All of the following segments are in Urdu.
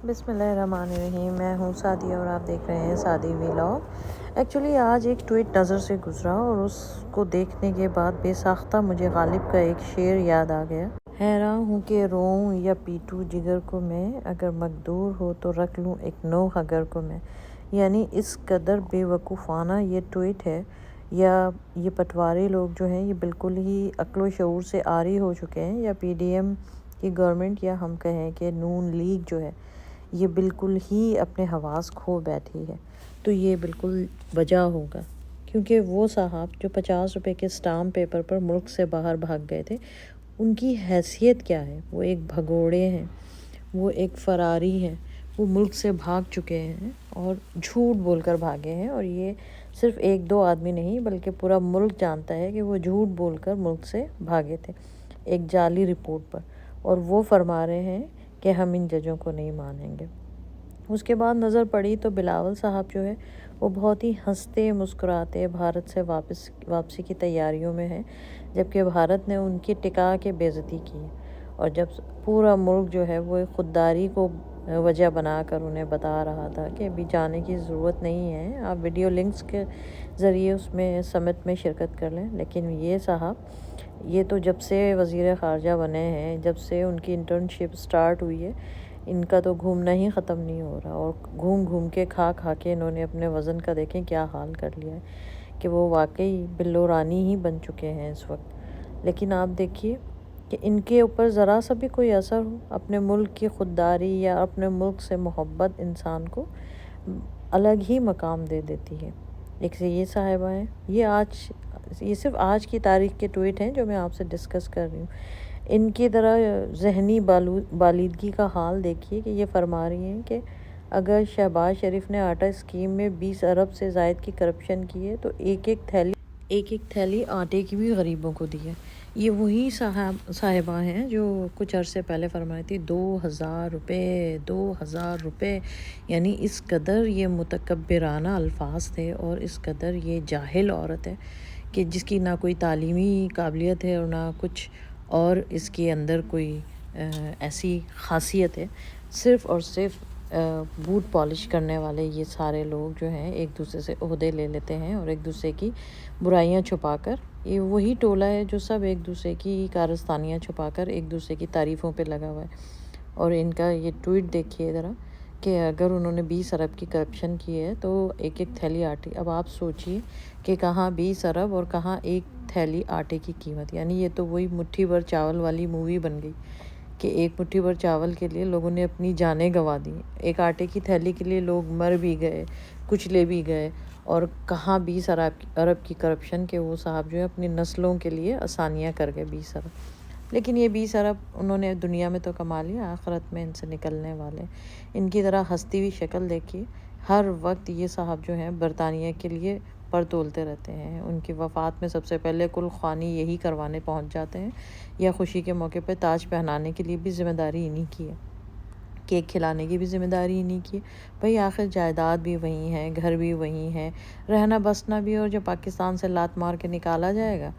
بسم اللہ الرحمن الرحیم۔ میں ہوں سعدی اور آپ دیکھ رہے ہیں سعدی ولاگ۔ ایکچولی آج ایک ٹویٹ نظر سے گزرا اور اس کو دیکھنے کے بعد بے ساختہ مجھے غالب کا ایک شعر یاد آ گیا۔ حیران ہوں کہ روؤں یا پیٹوں جگر کو میں، اگر مقدور ہو تو رکھ لوں ایک نوح اگر کو میں۔ یعنی اس قدر بے وقوفانہ یہ ٹویٹ ہے، یا یہ پٹواری لوگ جو ہیں یہ بالکل ہی عقل و شعور سے عاری ہو چکے ہیں، یا پی ڈی ایم کی گورنمنٹ، یا ہم کہیں کہ نون لیگ جو ہے یہ بالکل ہی اپنے حواس کھو بیٹھی ہے۔ تو یہ بالکل وجہ ہوگا کیونکہ وہ صاحب جو 50 روپے کے اسٹامپ پیپر پر ملک سے باہر بھاگ گئے تھے، ان کی حیثیت کیا ہے؟ وہ ایک بھگوڑے ہیں، وہ ایک فراری ہیں، وہ ملک سے بھاگ چکے ہیں اور جھوٹ بول کر بھاگے ہیں۔ اور یہ صرف ایک دو آدمی نہیں بلکہ پورا ملک جانتا ہے کہ وہ جھوٹ بول کر ملک سے بھاگے تھے ایک جعلی رپورٹ پر، اور وہ فرما رہے ہیں کہ ہم ان ججوں کو نہیں مانیں گے۔ اس کے بعد نظر پڑی تو بلاول صاحب جو ہے وہ بہت ہی ہنستے مسکراتے بھارت سے واپسی کی تیاریوں میں ہیں، جبکہ بھارت نے ان کی ٹکا کے بے عزتی کی ہے۔ اور جب پورا ملک جو ہے وہ خودداری کو وجہ بنا کر انہیں بتا رہا تھا کہ ابھی جانے کی ضرورت نہیں ہے، آپ ویڈیو لنکس کے ذریعے اس میں سمٹ میں شرکت کر لیں، لیکن یہ صاحب یہ تو جب سے وزیر خارجہ بنے ہیں، جب سے ان کی انٹرنشپ سٹارٹ ہوئی ہے، ان کا تو گھومنا ہی ختم نہیں ہو رہا، اور گھوم گھوم کے کھا کے انہوں نے اپنے وزن کا دیکھیں کیا حال کر لیا ہے کہ وہ واقعی بلو رانی ہی بن چکے ہیں اس وقت۔ لیکن آپ دیکھیے کہ ان کے اوپر ذرا سا بھی کوئی اثر ہو، اپنے ملک کی خودداری یا اپنے ملک سے محبت انسان کو الگ ہی مقام دے دیتی ہے۔ ایک سے یہ صاحبہ ہیں، یہ صرف آج کی تاریخ کے ٹویٹ ہیں جو میں آپ سے ڈسکس کر رہی ہوں۔ ان کی طرح ذہنی بالیدگی کا حال دیکھیے کہ یہ فرما رہی ہیں کہ اگر شہباز شریف نے آٹا اسکیم میں 20 ارب سے زائد کی کرپشن کی ہے تو ایک ایک تھیلی آٹے کی بھی غریبوں کو دی ہے۔ یہ وہی صاحبہ ہیں جو کچھ عرصے پہلے فرمائی تھی 2000 روپے 2000 روپے، یعنی اس قدر یہ متکبرانہ الفاظ تھے اور اس قدر یہ جاہل عورت ہے کہ جس کی نہ کوئی تعلیمی قابلیت ہے اور نہ کچھ اور اس کے اندر کوئی ایسی خاصیت ہے۔ صرف اور صرف بوٹ پالش کرنے والے یہ سارے لوگ جو ہیں ایک دوسرے سے عہدے لے لیتے ہیں اور ایک دوسرے کی برائیاں چھپا کر، یہ وہی ٹولہ ہے جو سب ایک دوسرے کی کارستانیاں چھپا کر ایک دوسرے کی تعریفوں پہ لگا ہوا ہے۔ اور ان کا یہ ٹویٹ دیکھیے ذرا کہ اگر انہوں نے 20 ارب کی کرپشن کی ہے تو ایک تھیلی آٹے، اب آپ سوچئے کہ کہاں 20 ارب اور کہاں ایک تھیلی آٹے کی قیمت، یعنی یہ تو وہی مٹھی بھر چاول والی مووی بن گئی کہ ایک مٹھی بھر چاول کے لیے لوگوں نے اپنی جانیں گنوا دی، ایک آٹے کی تھیلی کے لیے لوگ مر بھی گئے، کچلے بھی گئے، اور کہاں 20 ارب کی کرپشن کے وہ صاحب جو ہے اپنی نسلوں کے لیے آسانیاں کر گئے 20 ارب۔ لیکن یہ 20 ارب انہوں نے دنیا میں تو کما لیا، آخرت میں ان سے نکلنے والے۔ ان کی طرح ہستی ہوئی شکل دیکھیے، ہر وقت یہ صاحب جو ہیں برطانیہ کے لیے پر تولتے رہتے ہیں۔ ان کی وفات میں سب سے پہلے کل خوانی یہی کروانے پہنچ جاتے ہیں، یا خوشی کے موقع پہ تاج پہنانے کے لیے بھی ذمہ داری انہی کی ہے، کیک کھلانے کی بھی ذمہ داری انہی کی ہے۔ بھئی آخر جائیداد بھی وہی ہے، گھر بھی وہی ہے، رہنا بسنا بھی، اور جب پاکستان سے لات مار کے نکالا جائے گا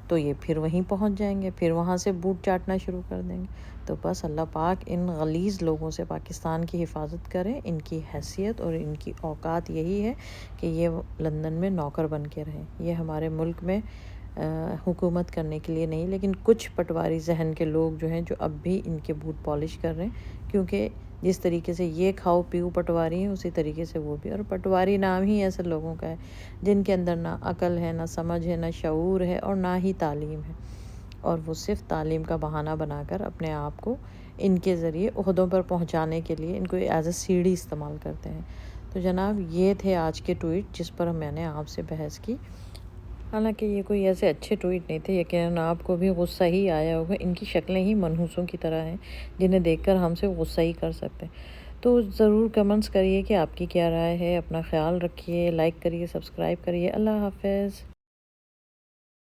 تو یہ پھر وہیں پہنچ جائیں گے، پھر وہاں سے بوٹ چاٹنا شروع کر دیں گے۔ تو بس اللہ پاک ان غلیظ لوگوں سے پاکستان کی حفاظت کریں۔ ان کی حیثیت اور ان کی اوقات یہی ہے کہ یہ لندن میں نوکر بن کے رہیں، یہ ہمارے ملک میں حکومت کرنے کے لیے نہیں، لیکن کچھ پٹواری ذہن کے لوگ جو ہیں جو اب بھی ان کے بوٹ پالش کر رہے ہیں، کیونکہ جس طریقے سے یہ کھاؤ پیو پٹواری ہیں اسی طریقے سے وہ بھی، اور پٹواری نام ہی ایسے لوگوں کا ہے جن کے اندر نہ عقل ہے، نہ سمجھ ہے، نہ شعور ہے، اور نہ ہی تعلیم ہے، اور وہ صرف تعلیم کا بہانہ بنا کر اپنے آپ کو ان کے ذریعے عہدوں پر پہنچانے کے لیے ان کو ایز اے سیڑھی استعمال کرتے ہیں۔ تو جناب یہ تھے آج کے ٹویٹ جس پر میں نے آپ سے بحث کی۔ حالانکہ یہ کوئی ایسے اچھے ٹویٹ نہیں تھے، یقیناً آپ کو بھی غصہ ہی آیا ہوگا، ان کی شکلیں ہی منحوسوں کی طرح ہیں جنہیں دیکھ کر ہم سے غصہ ہی کر سکتے ہیں۔ تو ضرور کمنٹس کریے کہ آپ کی کیا رائے ہے، اپنا خیال رکھیے، لائک کریے، سبسکرائب کریے۔ اللہ حافظ۔